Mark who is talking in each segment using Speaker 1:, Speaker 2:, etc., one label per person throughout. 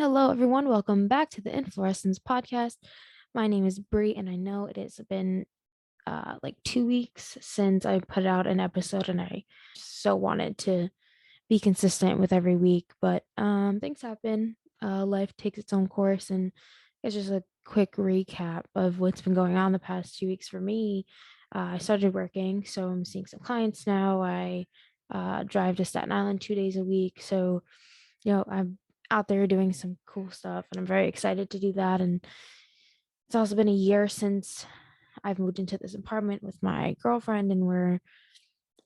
Speaker 1: Hello, everyone. Welcome back to the Inflorescence podcast. My name is Bree, and I know it has been like 2 weeks since I put out an episode, and I so wanted to be consistent with every week, but things happen. Life takes its own course, and it's just a quick recap of what's been going on the past 2 weeks for me. I started working, so I'm seeing some clients now. I drive to Staten Island 2 days a week, so I'm out there doing some cool stuff, and I'm very excited to do that. And it's also been a year since I've moved into this apartment with my girlfriend, and we're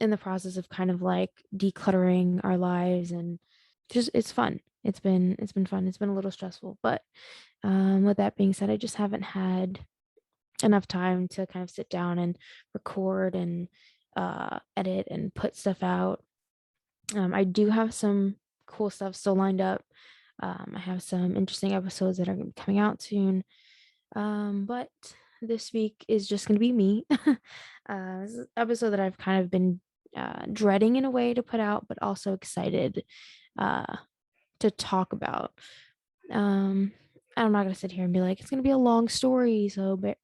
Speaker 1: in the process of kind of like decluttering our lives, and just it's fun. It's been fun. It's been a little stressful, but with that being said, I just haven't had enough time to kind of sit down and record and edit and put stuff out. I do have some cool stuff still lined up. I have some interesting episodes that are gonna be coming out soon. But this week is just going to be me. This is an episode that I've kind of been dreading in a way to put out, but also excited uh, to talk about. Um, I'm not going to sit here and be like, it's going to be a long story. But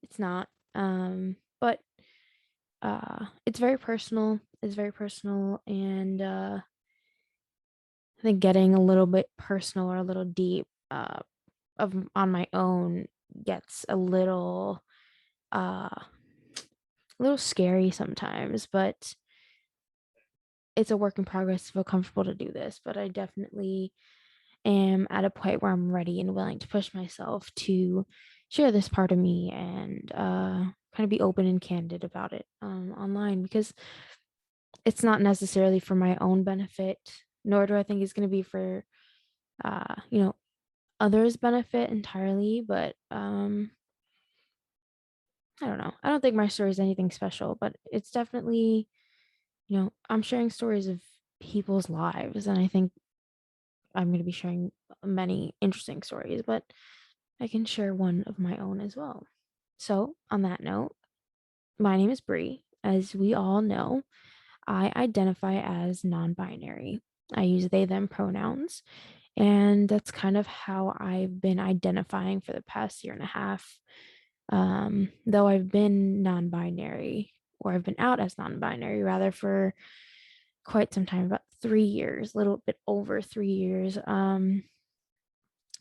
Speaker 1: it's not. But it's very personal. It's very personal. And I think getting a little bit personal or a little deep of on my own gets uh a little scary sometimes, but it's a work in progress to feel comfortable to do this. But I definitely am at a point where I'm ready and willing to push myself to share this part of me and kind of be open and candid about it online, because it's not necessarily for my own benefit, nor do I think it's going to be for uh you know others benefit entirely. But I don't know. I don't think my story is anything special, but it's definitely, I'm sharing stories of people's lives, and I think I'm going to be sharing many interesting stories, but I can share one of my own as well. So, on that note, my name is Bree. As we all know, I identify as non binary. I use they, them pronouns, and that's kind of how I've been identifying for the past year and a half. Though I've been non binary, or I've been out as non binary rather, for quite some time, about 3 years, a little bit over 3 years. But I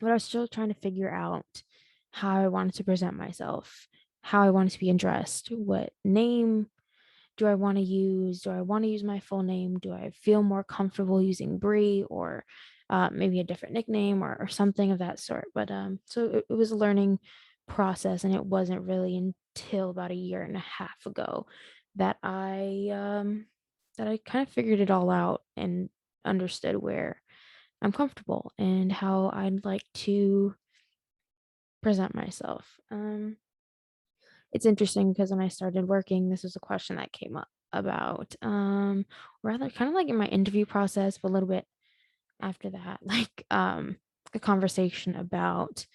Speaker 1: was still trying to figure out how I wanted to present myself, how I wanted to be addressed, what name do I want to use? Do I want to use my full name? Do I feel more comfortable using Bree, or maybe a different nickname, or something of that sort? But so it was a learning process, and it wasn't really until about a year and a half ago that I kind of figured it all out and understood where I'm comfortable and how I'd like to present myself. It's interesting because when I started working, this was a question that came up about, rather kind of like in my interview process, but a little bit after that, like a conversation about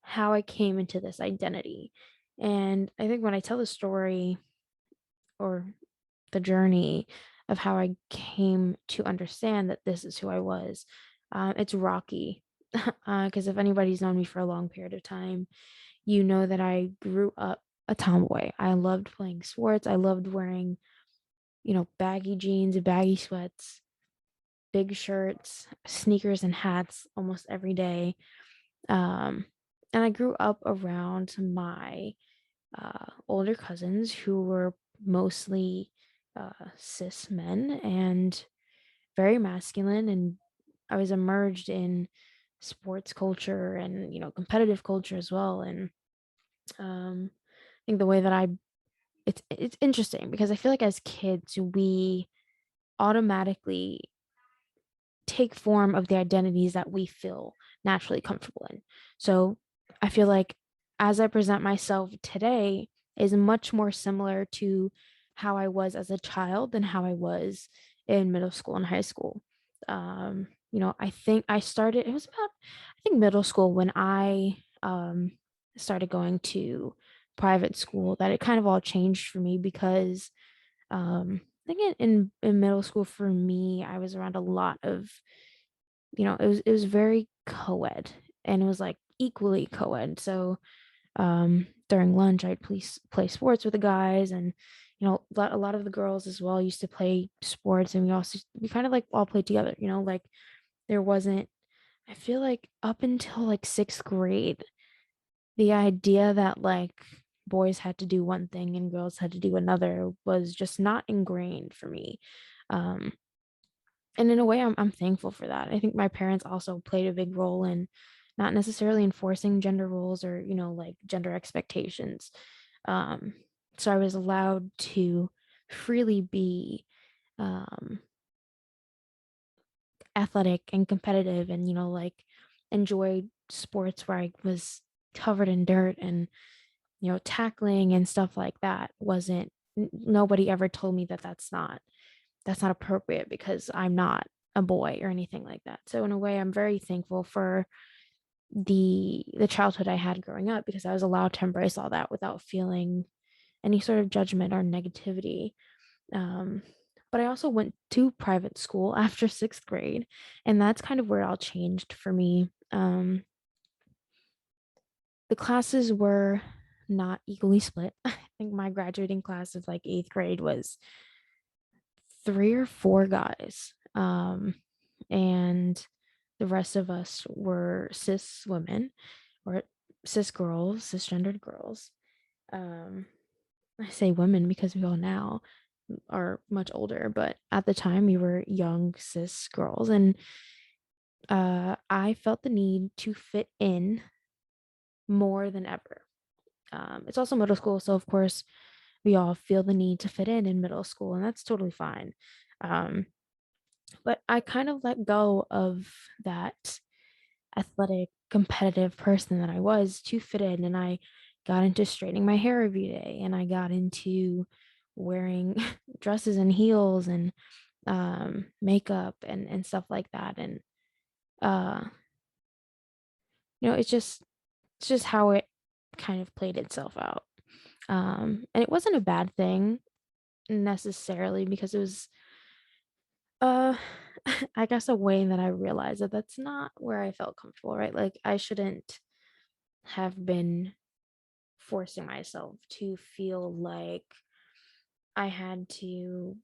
Speaker 1: how I came into this identity. And I think when I tell the story, or the journey of how I came to understand that this is who I was, it's rocky. Because if anybody's known me for a long period of time, you know that I grew up a tomboy. I loved playing sports. I loved wearing, baggy jeans, baggy sweats, big shirts, sneakers, and hats almost every day. Um, and I grew up around my older cousins who were mostly cis men and very masculine. And I was immersed in sports culture and, competitive culture as well. And I think the way that it's interesting because I feel like as kids, we automatically take form of the identities that we feel naturally comfortable in. So I feel like as I present myself today is much more similar to how I was as a child than how I was in middle school and high school. I think it was about, I think, middle school when I started going to private school, that it kind of all changed for me because I think in middle school for me, I was around a lot of, it was very co-ed, and it was like equally co-ed. So during lunch I'd play sports with the guys, and a lot of the girls as well used to play sports, and we kind of like all played together, like there wasn't, I feel like up until like 6th grade, the idea that like boys had to do one thing and girls had to do another was just not ingrained for me. Um, and in a way, I'm thankful for that. I think my parents also played a big role in not necessarily enforcing gender roles or, like gender expectations. Um, so I was allowed to freely be um, athletic and competitive and, like enjoy sports where I was covered in dirt and, tackling and stuff like that wasn't, nobody ever told me that that's not appropriate because I'm not a boy or anything like that. So in a way, I'm very thankful for the childhood I had growing up because I was allowed to embrace all that without feeling any sort of judgment or negativity. Um, but I also went to private school after 6th grade, and that's kind of where it all changed for me. The classes were not equally split. I think my graduating class of like 8th grade was 3 or 4 guys. And the rest of us were cis women or cis girls, cisgendered girls. Um, I say women because we all now are much older, but at the time we were young cis girls, and I felt the need to fit in more than ever. It's also middle school, so of course we all feel the need to fit in middle school, and that's totally fine. Um, but I kind of let go of that athletic, competitive person that I was to fit in. And I got into straightening my hair every day, and I got into wearing dresses and heels and makeup and stuff like that. And uh, it's just how it kind of played itself out. And it wasn't a bad thing necessarily because it was uh I guess a way that I realized that that's not where I felt comfortable, right? Like I shouldn't have been forcing myself to feel like I had to,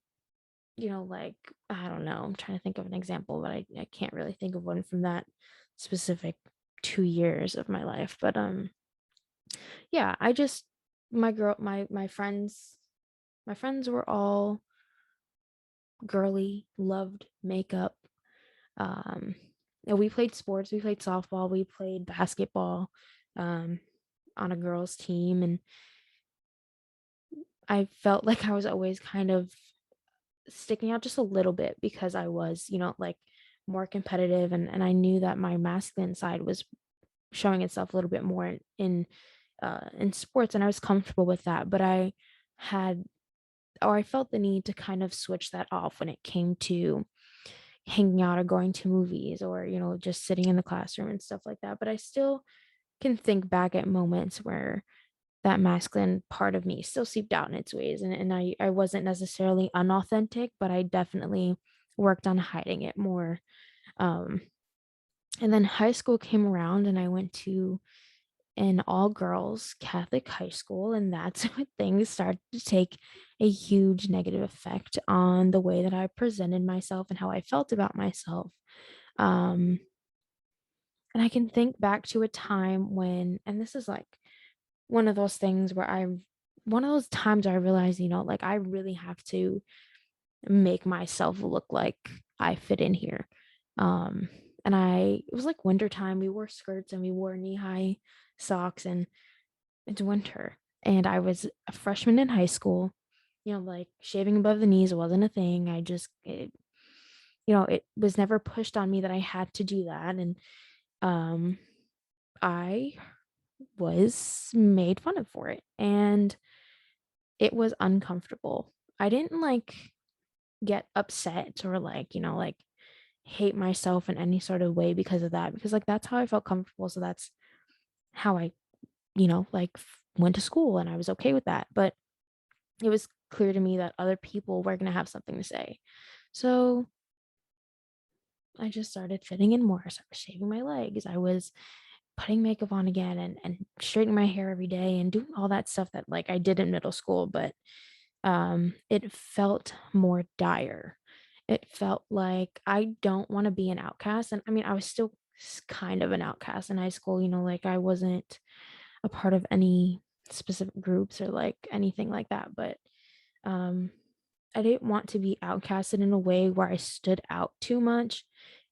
Speaker 1: like, I don't know, I'm trying to think of an example, but I can't really think of one from that specific 2 years of my life. But yeah, I just my friends were all girly, loved makeup. Um and we played sports, we played softball, we played basketball um on a girls team, and I felt like I was always kind of sticking out just a little bit because I was, like more competitive, and I knew that my masculine side was showing itself a little bit more in sports, and I was comfortable with that. But had I felt the need to kind of switch that off when it came to hanging out or going to movies or, just sitting in the classroom and stuff like that. But I still can think back at moments where that masculine part of me still seeped out in its ways. And I wasn't necessarily unauthentic, but I definitely worked on hiding it more. Um, and then high school came around, and I went to an all girls Catholic high school. And that's when things started to take a huge negative effect on the way that I presented myself and how I felt about myself. Um, and I can think back to a time when, and this is like one of those things where one of those times I realized, like I really have to make myself look like I fit in here. Um, and it was like wintertime. We wore skirts and we wore knee-high socks, and it's winter. And I was a freshman in high school, like shaving above the knees wasn't a thing. It was never pushed on me that I had to do that. And um, I was made fun of for it. And it was uncomfortable. I didn't like get upset or like, like hate myself in any sort of way because of that, because like that's how I felt comfortable. So that's how I, like went to school, and I was okay with that. But it was clear to me that other people were going to have something to say. So I just started fitting in more. I started shaving my legs. I was putting makeup on again and straightening my hair every day and doing all that stuff that like I did in middle school, but it felt more dire. It felt like I don't want to be an outcast. And I mean, I was still kind of an outcast in high school, like I wasn't a part of any specific groups or like anything like that, but um I didn't want to be outcasted in a way where I stood out too much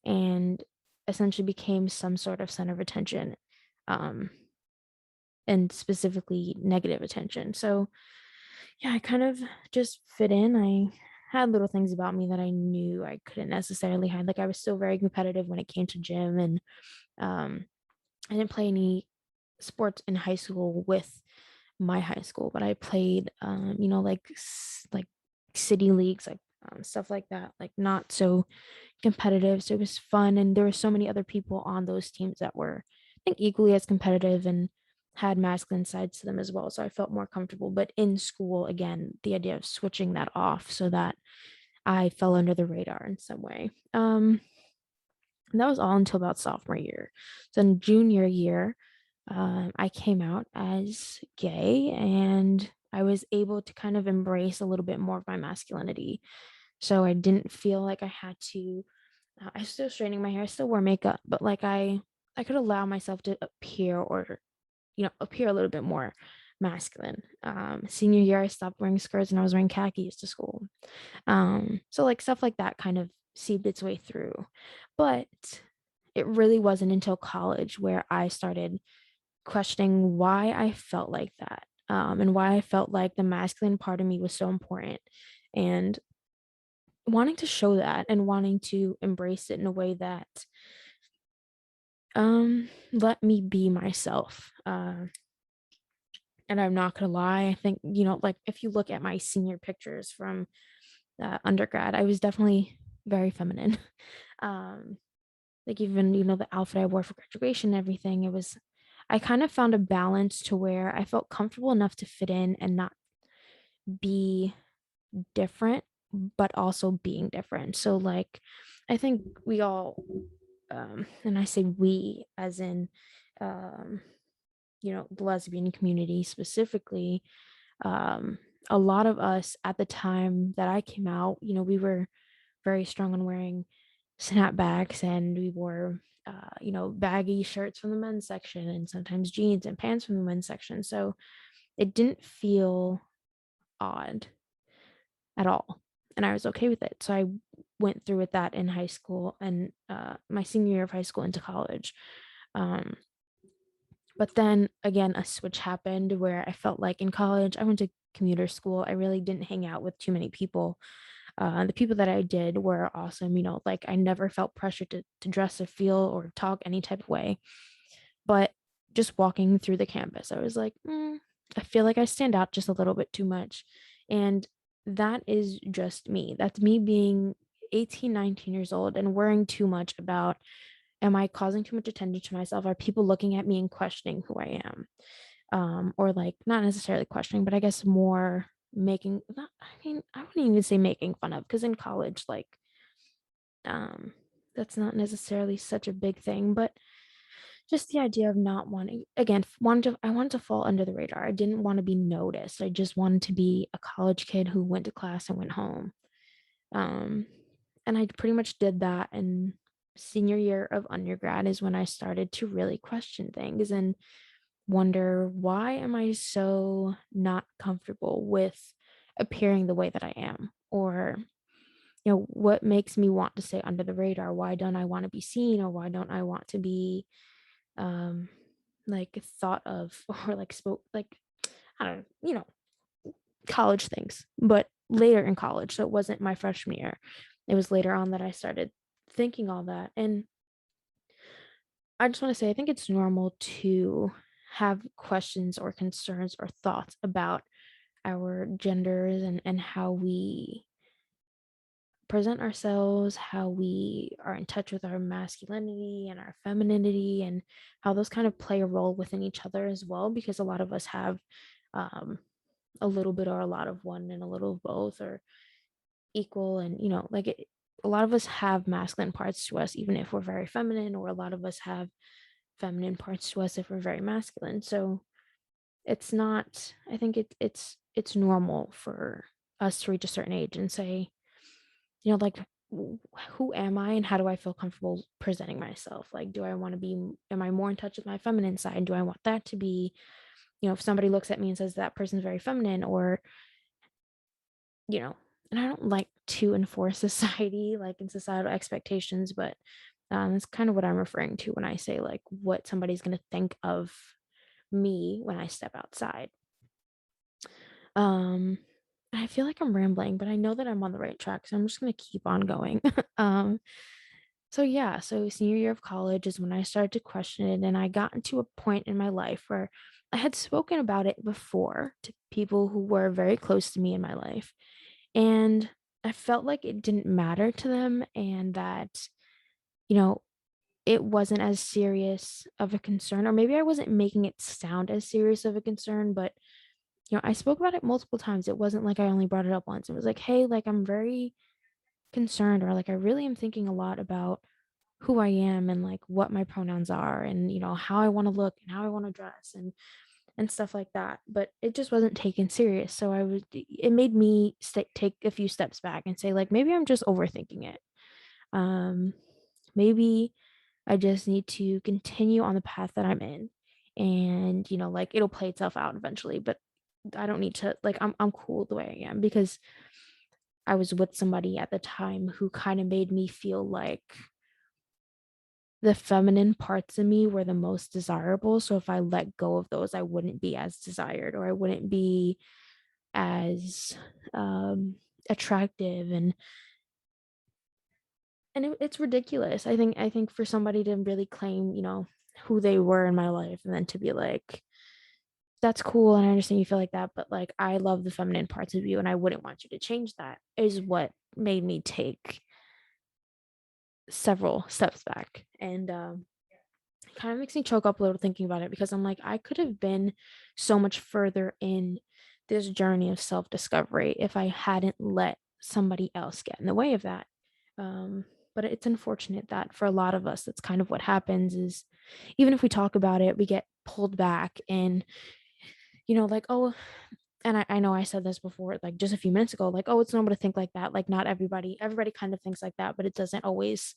Speaker 1: and essentially became some sort of center of attention, um, and specifically negative attention. So, yeah, I kind of just fit in. I had little things about me that I knew I couldn't necessarily hide. Like I was still very competitive when it came to gym, and um, I didn't play any sports in high school with my high school, but I played, like city leagues, like stuff like that, like not so competitive. So it was fun, and there were so many other people on those teams that were, I think, equally as competitive and had masculine sides to them as well. So I felt more comfortable. But in school, again, the idea of switching that off so that I fell under the radar in some way. And that was all until about sophomore year. So in junior year, I came out as gay and I was able to kind of embrace a little bit more of my masculinity. So I didn't feel like I had to, I was still straightening my hair, I still wore makeup, but like I could allow myself to appear or, appear a little bit more masculine. Senior year, I stopped wearing skirts and I was wearing khakis to school. So like stuff like that kind of seeped its way through. But it really wasn't until college where I started questioning why I felt like that. And why I felt like the masculine part of me was so important. And wanting to show that and wanting to embrace it in a way that let me be myself. And I'm not gonna lie, I think, like if you look at my senior pictures from undergrad, I was definitely very feminine. um like even the outfit I wore for graduation and everything, I kind of found a balance to where I felt comfortable enough to fit in and not be different, but also being different. So like I think we all, and I say we as in, um the lesbian community specifically, um a lot of us at the time that I came out, we were very strong on wearing snapbacks, and we wore baggy shirts from the men's section and sometimes jeans and pants from the men's section. So it didn't feel odd at all, and I was okay with it. So I went through with that in high school and my senior year of high school into college. um but then again, a switch happened where I felt like in college I went to commuter school. I really didn't hang out with too many people. The people that I did were awesome. Like I never felt pressured to dress or feel or talk any type of way. But just walking through the campus, I was like, I feel like I stand out just a little bit too much. And that is just me. That's me being 18, 19 years old and worrying too much about, am I causing too much attention to myself? Are people looking at me and questioning who I am? Or like not necessarily questioning, but I guess more making not, I mean, I wouldn't even say making fun of, because in college, like, um, that's not necessarily such a big thing, but just the idea of not wanting, again, I wanted to fall under the radar. I didn't want to be noticed. I just wanted to be a college kid who went to class and went home. Um, and I pretty much did that. And senior year of undergrad is when I started to really question things and wonder, why am I so not comfortable with appearing the way that I am? Or, what makes me want to stay under the radar? Why don't I want to be seen, or why don't I want to be um like thought of or like spoke like, I don't know, college things. But later in college, so it wasn't my freshman year. It was later on that I started thinking all that. And I just want to say, I think it's normal to have questions or concerns or thoughts about our genders and how we present ourselves, how we are in touch with our masculinity and our femininity, and how those kind of play a role within each other as well, because a lot of us have um, a little bit or a lot of one and a little of both, or equal. And, like a lot of us have masculine parts to us, even if we're very feminine, or a lot of us have feminine parts to us if we're very masculine. So it's not, I think it's normal for us to reach a certain age and say, like, who am I and how do I feel comfortable presenting myself? Like, do I want to be, am I more in touch with my feminine side? Do I want that to be, if somebody looks at me and says that person's very feminine, or, you know, and I don't like to enforce society, like in societal expectations, but that's kind of what I'm referring to when I say like what somebody's going to think of me when I step outside. Um, I feel like I'm rambling, but I know that I'm on the right track, so I'm just gonna keep on going. um, so yeah, so senior year of college is when I started to question it, and I got into a point in my life where I had spoken about it before to people who were very close to me in my life, and I felt like it didn't matter to them, and that you know it wasn't as serious of a concern, or maybe I wasn't making it sound as serious of a concern, but I spoke about it multiple times. It wasn't like I only brought it up once. It was like, hey, like I'm very concerned, or like I really am thinking a lot about who I am and like what my pronouns are, and how I want to look and how I want to dress and stuff like that. But it just wasn't taken serious. So it made me take a few steps back and say like maybe I'm just overthinking it. Um maybe I just need to continue on the path that I'm in, and like it'll play itself out eventually, but I don't need to, like, I'm cool the way I am, because I was with somebody at the time who kind of made me feel like the feminine parts of me were the most desirable. So if I let go of those, I wouldn't be as desired, or I wouldn't be as um attractive, and it's ridiculous. I think for somebody to really claim, who they were in my life, and then to be like, that's cool, and I understand you feel like that, but like I love the feminine parts of you and I wouldn't want you to change that, is what made me take several steps back. And it kind of makes me choke up a little thinking about it, because I'm like, I could have been so much further in this journey of self-discovery if I hadn't let somebody else get in the way of that. Um, but it's unfortunate that for a lot of us, that's kind of what happens, is even if we talk about it, we get pulled back, and like, oh, and I know I said this before, like just a few minutes ago, like, oh, it's normal to think like that. Like, not everybody kind of thinks like that, but it doesn't always,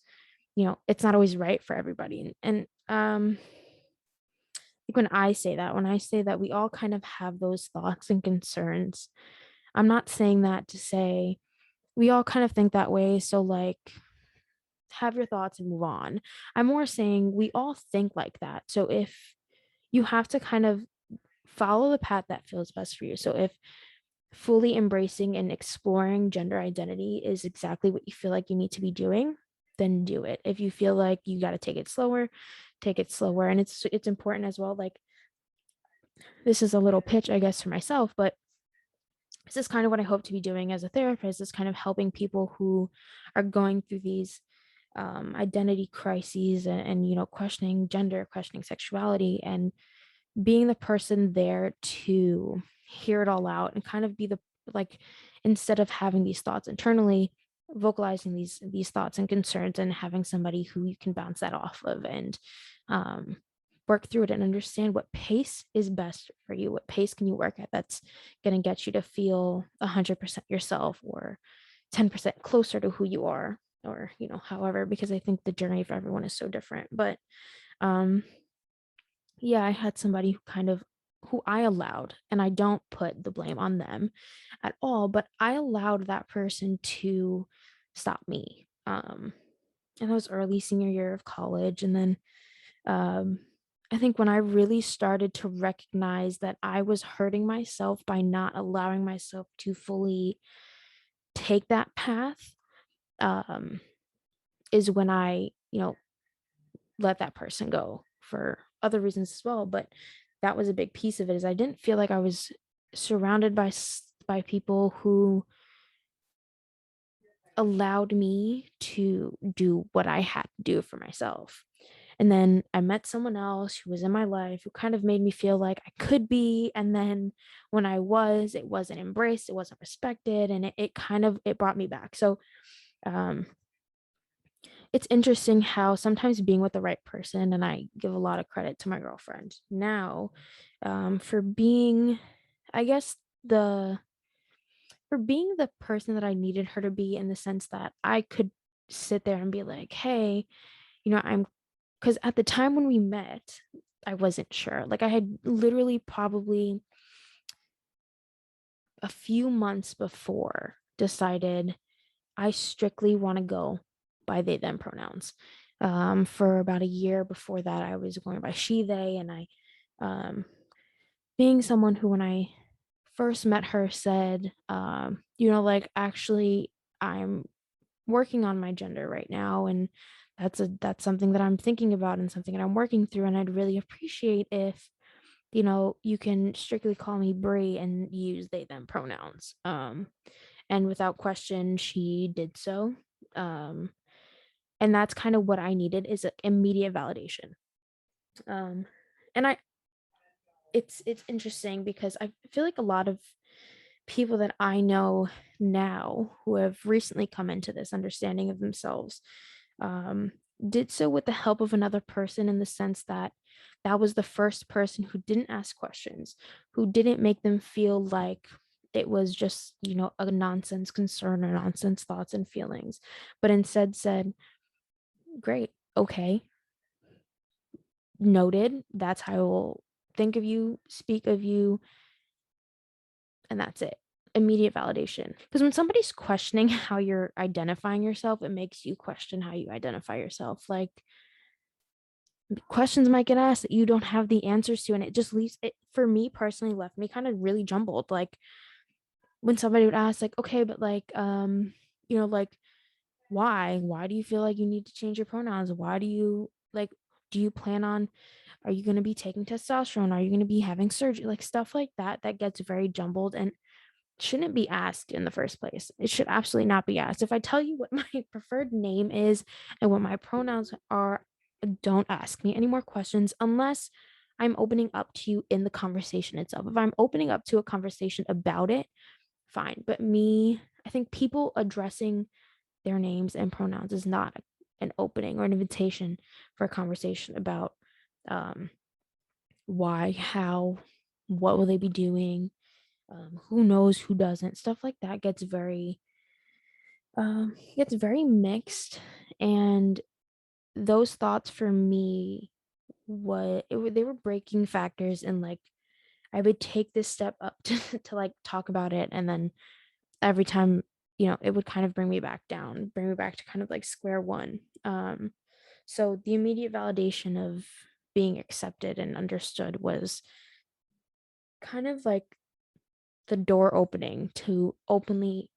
Speaker 1: it's not always right for everybody. And like when I say that we all kind of have those thoughts and concerns, I'm not saying that to say we all kind of think that way. So like, have your thoughts and move on. I'm more saying we all think like that. So if you have to kind of follow the path that feels best for you. So if fully embracing and exploring gender identity is exactly what you feel like you need to be doing, then do it. If you feel like you got to take it slower, take it slower. And it's important as well. Like, this is a little pitch, I guess, for myself, but this is kind of what I hope to be doing as a therapist, is kind of helping people who are going through these identity crises, and questioning gender, questioning sexuality, and being the person there to hear it all out, and kind of be the, like, instead of having these thoughts internally, vocalizing these thoughts and concerns, and having somebody who you can bounce that off of, and um work through it, and understand what pace is best for you, what pace can you work at that's going to get you to feel 100% yourself, or 10% closer to who you are, or however, because I think the journey for everyone is so different. But um yeah, I had somebody who I allowed, and I don't put the blame on them at all, but I allowed that person to stop me. And that was early senior year of college. And then um I think when I really started to recognize that I was hurting myself by not allowing myself to fully take that path, um, is when I, let that person go for other reasons as well. But that was a big piece of it, is I didn't feel like I was surrounded by people who allowed me to do what I had to do for myself. And then I met someone else who was in my life who kind of made me feel like I could be. And then when it wasn't embraced, it wasn't respected, and it kind of, it brought me back. So um it's interesting how sometimes being with the right person, and I give a lot of credit to my girlfriend now, for being, I guess, the for being the person that I needed her to be, in the sense that I could sit there and be like, hey, I'm, because at the time when we met, I wasn't sure. Like, I had literally probably a few months before decided I strictly want to go by they them pronouns. For about a year before that, I was going by she they, and um, being someone who, when I first met her, said, like, actually, I'm working on my gender right now, and that's something that I'm thinking about and something that I'm working through, and I'd really appreciate if you can strictly call me Brie and use they them pronouns. And without question, she did so. Um, and that's kind of what I needed, is immediate validation. Um, and it's interesting because I feel like a lot of people that I know now who have recently come into this understanding of themselves, um, did so with the help of another person, in the sense that that was the first person who didn't ask questions, who didn't make them feel like it was just, a nonsense concern or nonsense thoughts and feelings, but instead said, great, okay, noted. That's how I will think of you, speak of you, and that's it. Immediate validation. Because when somebody's questioning how you're identifying yourself, it makes you question how you identify yourself. Like, questions might get asked that you don't have the answers to, and it just leaves it, for me personally, left me kind of really jumbled. Like, when somebody would ask, like, okay, but like, like, why do you feel like you need to change your pronouns? Why do you, like, do you plan on, are you going to be taking testosterone? Are you going to be having surgery? Like, stuff like that, that gets very jumbled and shouldn't be asked in the first place. It should absolutely not be asked. If I tell you what my preferred name is and what my pronouns are, don't ask me any more questions unless I'm opening up to you in the conversation itself. If I'm opening up to a conversation about it, fine. But me, I think people addressing their names and pronouns is not an opening or an invitation for a conversation about um, why, how, what will they be doing, who knows, who doesn't. Stuff like that gets very mixed, and those thoughts for me, they were breaking factors, and like, I would take this step up to like talk about it, and then every time, it would kind of bring me back down, bring me back to kind of like square one. So the immediate validation of being accepted and understood was kind of like the door opening to openly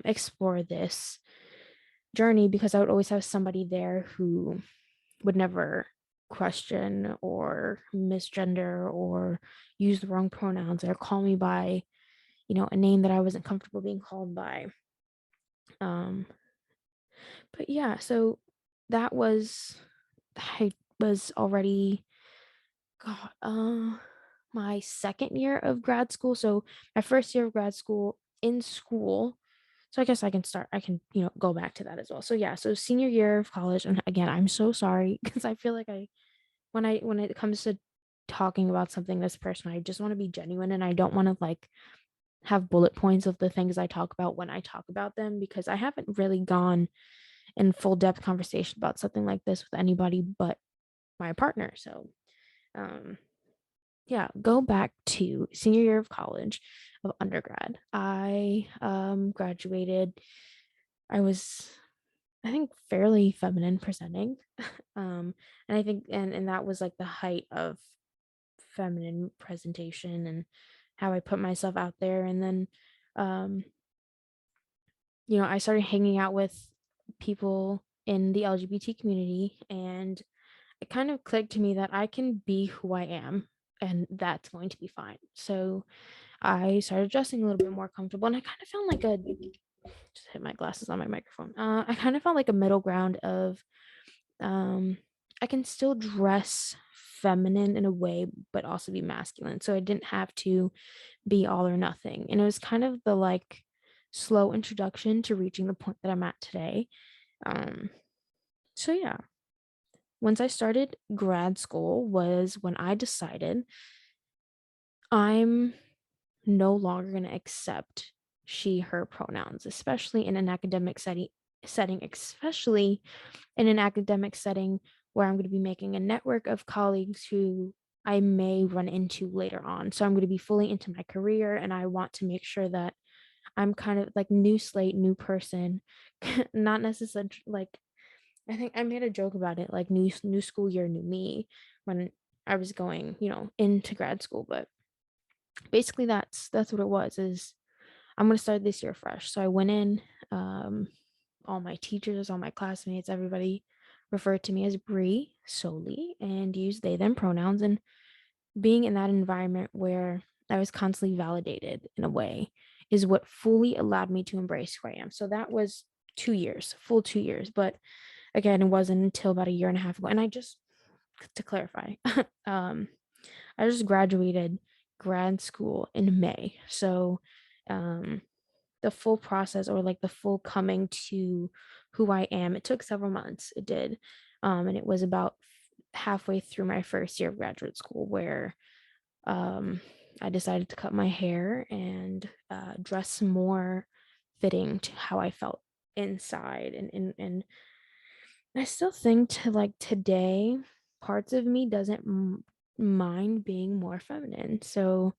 Speaker 1: explore this journey, because I would always have somebody there who would never question or misgender or use the wrong pronouns or call me by, a name that I wasn't comfortable being called by. Um, but yeah, so that was, I was already, God, my second year of grad school. So my first year of grad school in school. So I guess I can, go back to that as well. So yeah, so senior year of college. And again, I'm so sorry because I feel like when it comes to talking about something this personal, I just want to be genuine, and I don't want to like have bullet points of the things I talk about when I talk about them, because I haven't really gone in full depth conversation about something like this with anybody but my partner. So um yeah, go back to senior year of college of undergrad. I graduated. I was, I think, fairly feminine presenting. And I think, and that was like the height of feminine presentation and how I put myself out there. And then um, I started hanging out with people in the LGBT community, and it kind of clicked to me that I can be who I am, and that's going to be fine. So I started dressing a little bit more comfortable, and I kind of found like a, just hit my glasses on my microphone. I kind of found like a middle ground of, um, I can still dress feminine in a way, but also be masculine. So I didn't have to be all or nothing. And it was kind of the like slow introduction to reaching the point that I'm at today. Um, So yeah, once I started grad school was when I decided I'm no longer going to accept she, her pronouns, especially in an academic setting, especially in an academic setting where I'm going to be making a network of colleagues who I may run into later on. So I'm going to be fully into my career and I want to make sure that I'm kind of like new slate, new person, not necessarily like I think I made a joke about it like new school year, new me when I was going, into grad school, but basically that's what it was is I'm going to start this year fresh. So I went in, um all my teachers, all my classmates, everybody referred to me as Bree solely and used they them pronouns, and being in that environment where I was constantly validated in a way is what fully allowed me to embrace who I am. So that was 2 years, full 2 years. But again, it wasn't until about a year and a half ago. And I just, to clarify, um, I just graduated grad school in May. So um, the full process or like the full coming to who I am, it took several months. It did. And it was about halfway through my first year of graduate school where um, I decided to cut my hair and dress more fitting to how I felt inside. And I still think to like today, parts of me doesn't mind being more feminine. So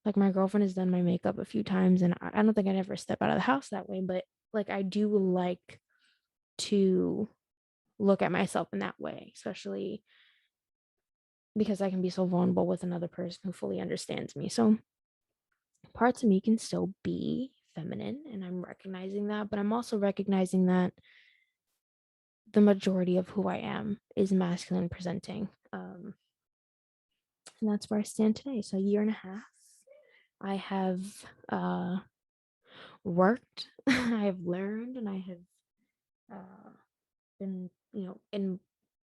Speaker 1: like my girlfriend has done my makeup a few times, and I don't think I'd ever step out of the house that way. But like I do like to look at myself in that way, especially because I can be so vulnerable with another person who fully understands me. So parts of me can still be feminine, and I'm recognizing that, but I'm also recognizing that the majority of who I am is masculine presenting. And that's where I stand today. So a year and a half, I have worked, I have learned, and I have uh, been, in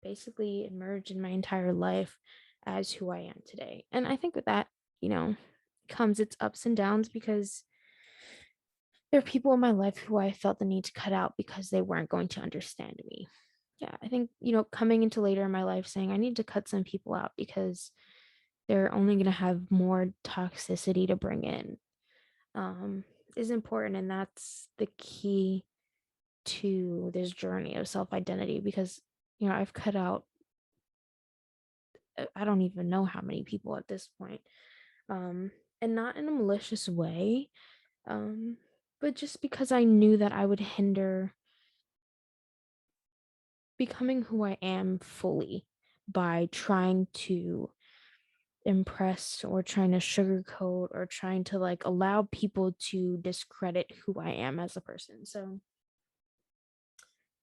Speaker 1: basically emerged in my entire life as who I am today. And I think with that, you know, comes its ups and downs because there are people in my life who I felt the need to cut out because they weren't going to understand me. Yeah, I think, coming into later in my life saying I need to cut some people out because they're only going to have more toxicity to bring in is important. And that's the key to this journey of self identity because, I've cut out, I don't even know how many people at this point, um, and not in a malicious way, um, but just because I knew that I would hinder becoming who I am fully by trying to impress or trying to sugarcoat or trying to like allow people to discredit who I am as a person. So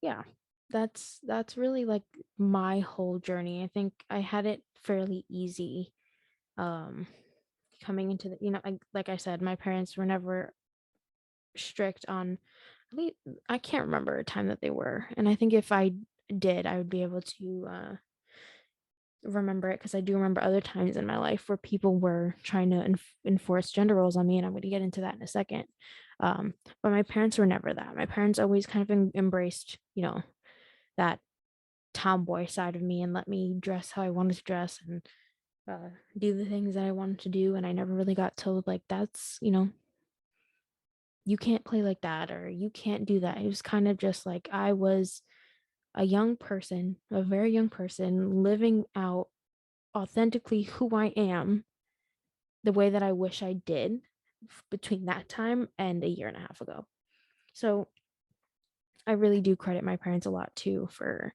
Speaker 1: yeah, that's really like my whole journey. I think I had it fairly easy um coming into the like I said, my parents were never strict on at least I can't remember a time that they were. And I think if I did, I would be able to remember it because I do remember other times in my life where people were trying to enforce gender roles on me, and I'm going to get into that in a second. But my parents were never that. My parents always kind of embraced, that tomboy side of me and let me dress how I wanted to dress and do the things that I wanted to do. And I never really got told like that's, you can't play like that or you can't do that. It was kind of just like I was a young person, a very young person, living out authentically who I am the way that I wish I did between that time and a year and a half ago. So I really do credit my parents a lot too for,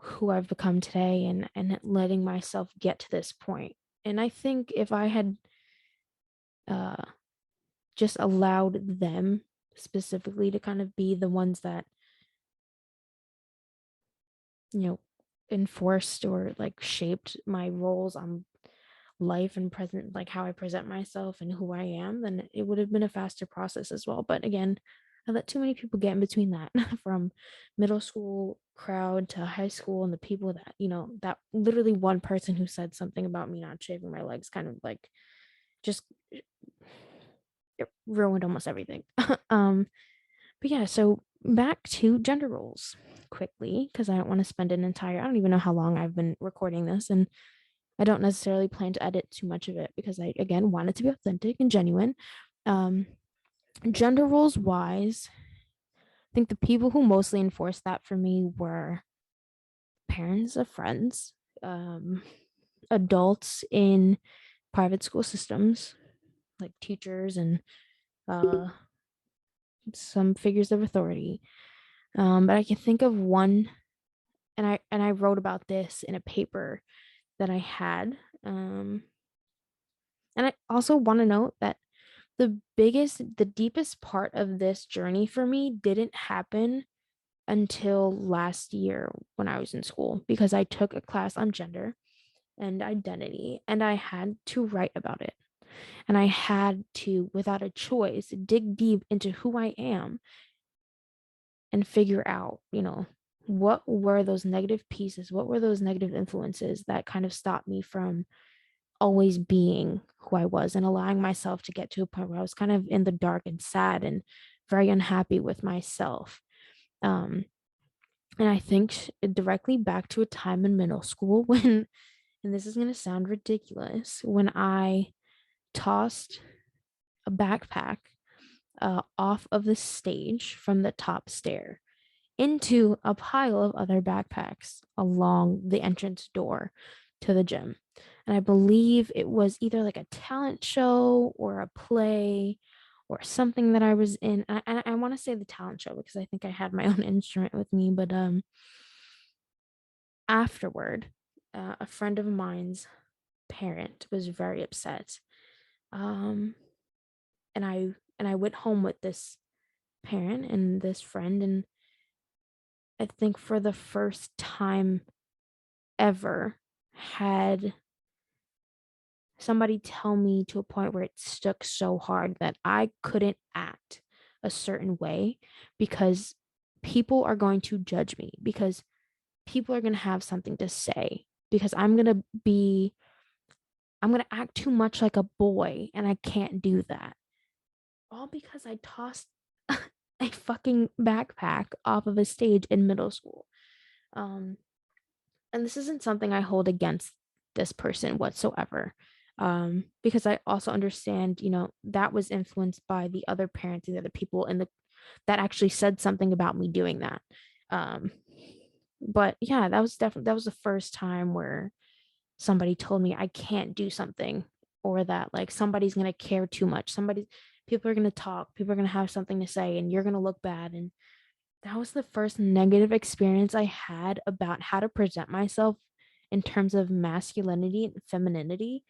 Speaker 1: who I've become today and letting myself get to this point. And I think if I had uh just allowed them specifically to kind of be the ones that, you know, enforced or like shaped my roles on life and present, like how I present myself and who I am, then it would have been a faster process as well. But again, I let too many people get in between that from middle school crowd to high school and the people that, that literally one person who said something about me not shaving my legs kind of like just it ruined almost everything. But yeah, so back to gender roles. quickly because I don't want to spend an entire, I don't even know how long I've been recording this. And I don't necessarily plan to edit too much of it because I, again, want it to be authentic and genuine. Um, Gender roles wise, I think the people who mostly enforced that for me were parents of friends, um, adults in private school systems, like teachers and uh, some figures of authority. But I can think of one, and I wrote about this in a paper that I had. And I also want to note that the deepest part of this journey for me didn't happen until last year when I was in school because I took a class on gender and identity and I had to write about it. And I had to, without a choice, dig deep into who I am and figure out, what were those negative pieces? What were those negative influences that kind of stopped me from always being who I was and allowing myself to get to a point where I was kind of in the dark and sad and very unhappy with myself. Um, and I think directly back to a time in middle school when, and this is going to sound ridiculous, when I tossed a backpack off of the stage from the top stair into a pile of other backpacks along the entrance door to the gym. And I believe it was either like a talent show or a play or something that I was in. I want to say the talent show because I think I had my own instrument with me. But afterward, a friend of mine's parent was very upset. Um, and I went home with this parent and this friend, and I think for the first time ever had somebody tell me to a point where it stuck so hard that I couldn't act a certain way because people are going to judge me, because people are going to have something to say, because I'm going to act too much like a boy and I can't do that. All because I tossed a fucking backpack off of a stage in middle school. Um, and this isn't something I hold against this person whatsoever. Because I also understand, that was influenced by the other parents and the other people in the that actually said something about me doing that. Um, but yeah, that was the first time where somebody told me I can't do something, or that like somebody's gonna care too much. People are gonna talk, people are gonna have something to say, and you're gonna look bad. And that was the first negative experience I had about how to present myself in terms of masculinity and femininity.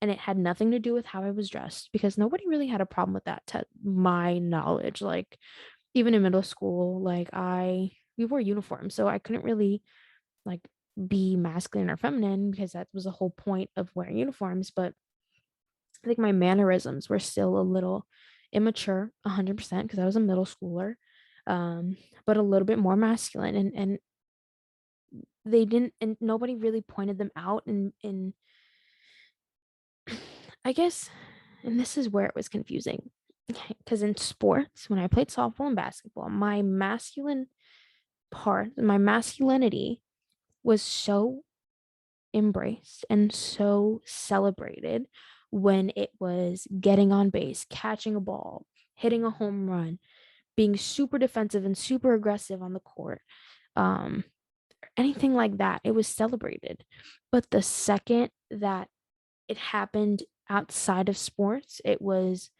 Speaker 1: And it had nothing to do with how I was dressed because nobody really had a problem with that, to my knowledge. Like, even in middle school, we wore uniforms, so I couldn't really like be masculine or feminine because that was the whole point of wearing uniforms. But I think my mannerisms were still a little immature, 100%, because I was a middle schooler, but a little bit more masculine. And they didn't, and nobody really pointed them out. And I guess, and this is where it was confusing. Okay, because in sports, when I played softball and basketball, my masculinity was so embraced and so celebrated when it was getting on base, catching a ball, hitting a home run, being super defensive and super aggressive on the court. Um, Anything like that, it was celebrated. But the second that it happened outside of sports, it was,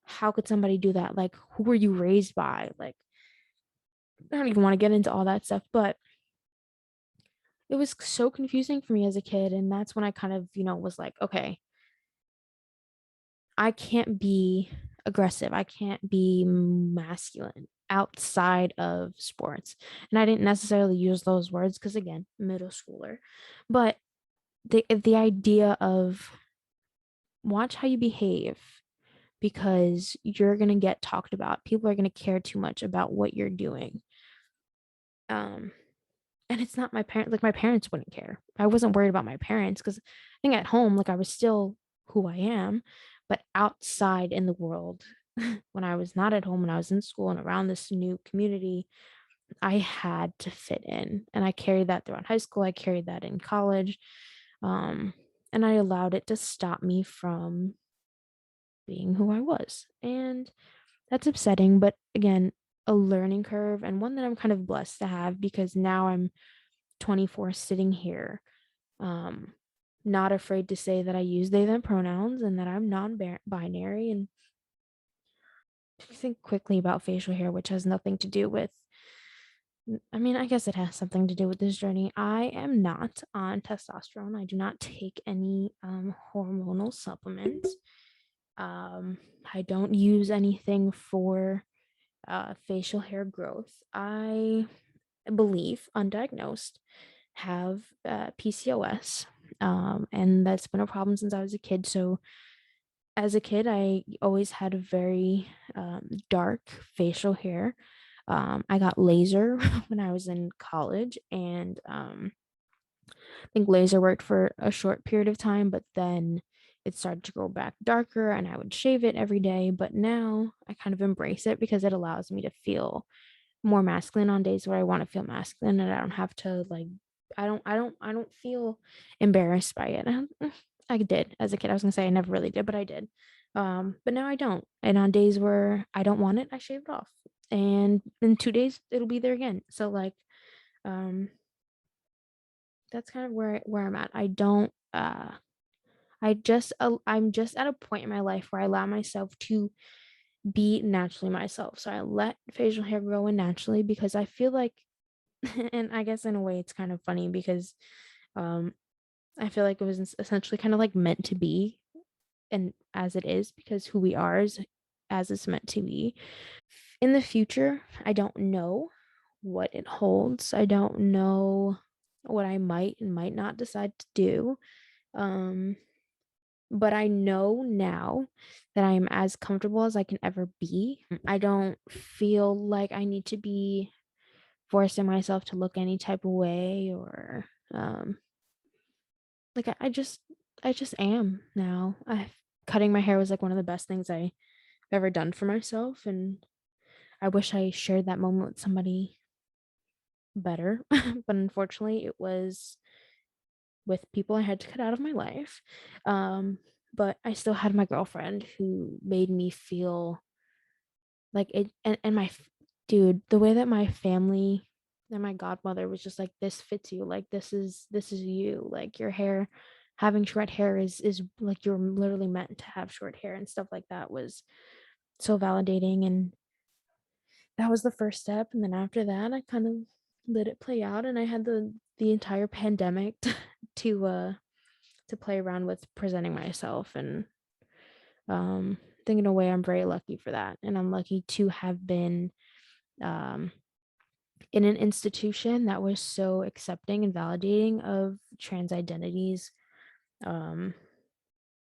Speaker 1: how could somebody do that? Like, who were you raised by? Like, I don't even want to get into all that stuff, but it was so confusing for me as a kid. And that's when I kind of, was like, okay, I can't be aggressive. I can't be masculine outside of sports. And I didn't necessarily use those words because, again, middle schooler. But the idea of, watch how you behave because you're going to get talked about. People are going to care too much about what you're doing. Um, and it's not my parents, like my parents wouldn't care. I wasn't worried about my parents because I think at home, like I was still who I am, but outside in the world, when I was not at home, when I was in school and around this new community, I had to fit in. And I carried that throughout high school. I carried that in college. Um, and I allowed it to stop me from being who I was. And that's upsetting, but again, a learning curve and one that I'm kind of blessed to have because now I'm 24 sitting here, um, not afraid to say that I use they them pronouns and that I'm non-binary and think quickly about facial hair, which has nothing to do with, I mean, I guess it has something to do with this journey. I am not on testosterone. I do not take any hormonal supplements. I don't use anything for facial hair growth. I believe, undiagnosed, have PCOS. And that's been a problem since I was a kid. So as a kid, I always had a very dark facial hair. I got laser when I was in college, and I think laser worked for a short period of time, but then it started to go back darker, and I would shave it every day. But now I kind of embrace it because it allows me to feel more masculine on days where I want to feel masculine, and I don't have to like I don't feel embarrassed by it. I did as a kid. I was gonna say I never really did, but I did. But now I don't. And on days where I don't want it, I shave it off. And in 2 days it'll be there again. So like um that's kind of where I'm at. I don't I'm just at a point in my life where I allow myself to be naturally myself. So I let facial hair grow in naturally because I feel like and I guess in a way it's kind of funny because um I feel like it was essentially kind of like meant to be and as it is because who we are is as it's meant to be. In the future, I don't know what it holds. I don't know what I might and might not decide to do. Um but I know now that I am as comfortable as I can ever be. I don't feel like I need to be forcing myself to look any type of way or like I just am now. I Cutting my hair was like one of the best things I've ever done for myself, and I wish I shared that moment with somebody better. But unfortunately it was with people I had to cut out of my life. But I still had my girlfriend who made me feel like it and dude, the way that my family and my godmother was just like, this fits you, like this is you, like your hair, having short hair is like you're literally meant to have short hair and stuff like that was so validating. And that was the first step. And then after that I kind of let it play out, and I had the entire pandemic to play around with presenting myself. And I think in a way I'm very lucky for that, and I'm lucky to have been um in an institution that was so accepting and validating of trans identities. Um,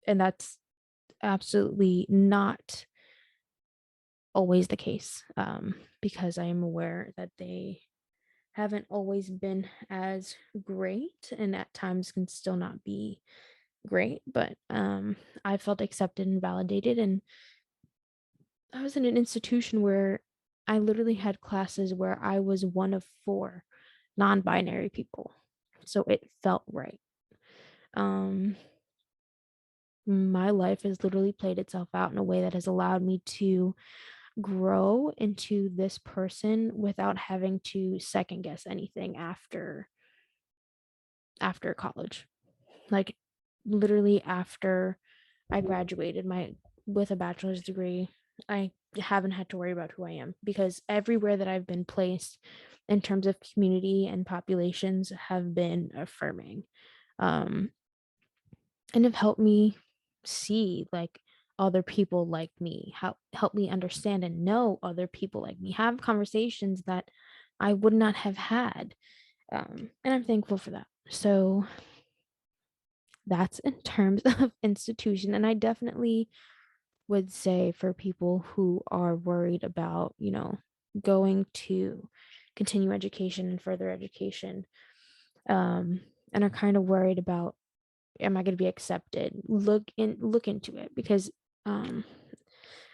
Speaker 1: and that's absolutely not always the case, because I am aware that they haven't always been as great and at times can still not be great. But I felt accepted and validated. And I was in an institution where I literally had classes where I was one of four non binary people. So it felt right. Um, my life has literally played itself out in a way that has allowed me to grow into this person without having to second guess anything after college. Like literally after I graduated my with a bachelor's degree, I haven't had to worry about who I am because everywhere that I've been placed in terms of community and populations have been affirming. Um, and have helped me see like other people like me, help me understand and know other people like me, have conversations that I would not have had. And I'm thankful for that. So that's in terms of institution. And I definitely would say for people who are worried about, going to continue education and further education, um, and are kind of worried about, am I going to be accepted? Look into it because um,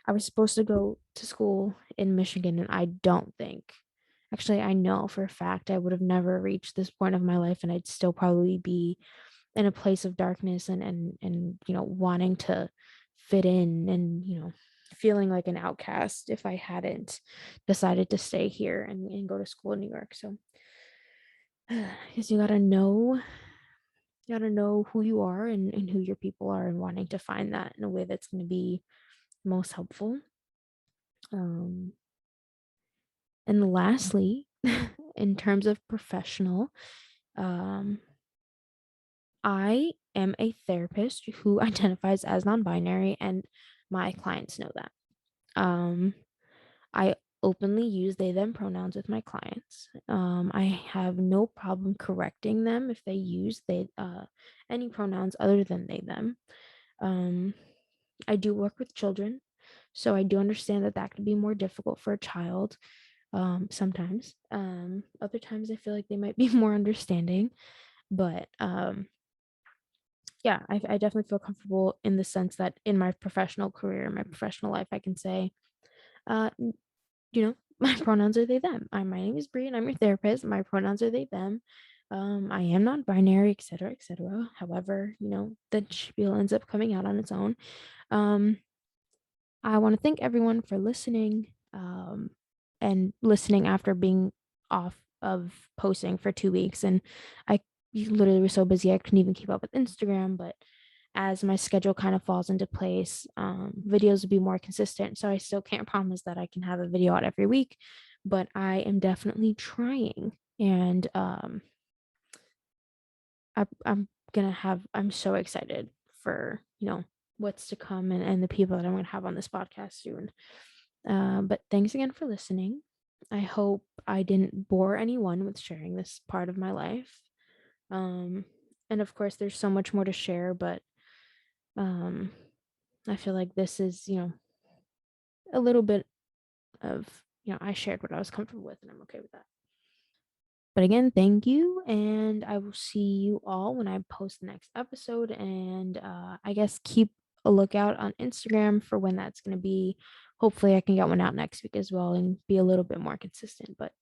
Speaker 1: I was supposed to go to school in Michigan, and I don't think Actually, I know for a fact I would have never reached this point of my life, and I'd still probably be in a place of darkness and wanting to fit in and feeling like an outcast if I hadn't decided to stay here and go to school in New York. So because you gotta know who you are and who your people are and wanting to find that in a way that's going to be most helpful. um and lastly, in terms of professional, um I am a therapist who identifies as non-binary, and my clients know that. um I openly use they them pronouns with my clients. I have no problem correcting them if they use they any pronouns other than they them. um I do work with children, so I do understand that that could be more difficult for a child. Sometimes, other times I feel like they might be more understanding, but yeah, I definitely feel comfortable in the sense that in my professional career, my professional life, I can say, uh, my pronouns are they them. My name is Bree and I'm your therapist. My pronouns are they them. I am non-binary, etc., etc. However, the spiel ends up coming out on its own. Um, I want to thank everyone for listening, and listening after being off of posting for 2 weeks. And I literally was so busy I couldn't even keep up with Instagram. But as my schedule kind of falls into place, videos will be more consistent. So I still can't promise that I can have a video out every week, but I am definitely trying. And I'm so excited for what's to come and the people that I'm gonna have on this podcast soon. But thanks again for listening. I hope I didn't bore anyone with sharing this part of my life. Um, and of course, there's so much more to share, but um, I feel like this is, a little bit of, I shared what I was comfortable with, and I'm okay with that. But again, thank you, and I will see you all when I post the next episode. And I guess keep a lookout on Instagram for when that's going to be. Hopefully, I can get one out next week as well and be a little bit more consistent. But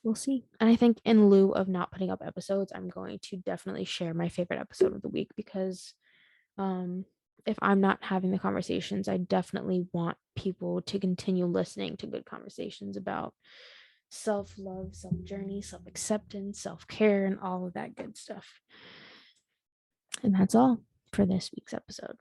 Speaker 1: we'll see. And I think in lieu of not putting up episodes, I'm going to definitely share my favorite episode of the week because um, if I'm not having the conversations, I definitely want people to continue listening to good conversations about self love, self journey, self acceptance, self care, and all of that good stuff. And that's all for this week's episode.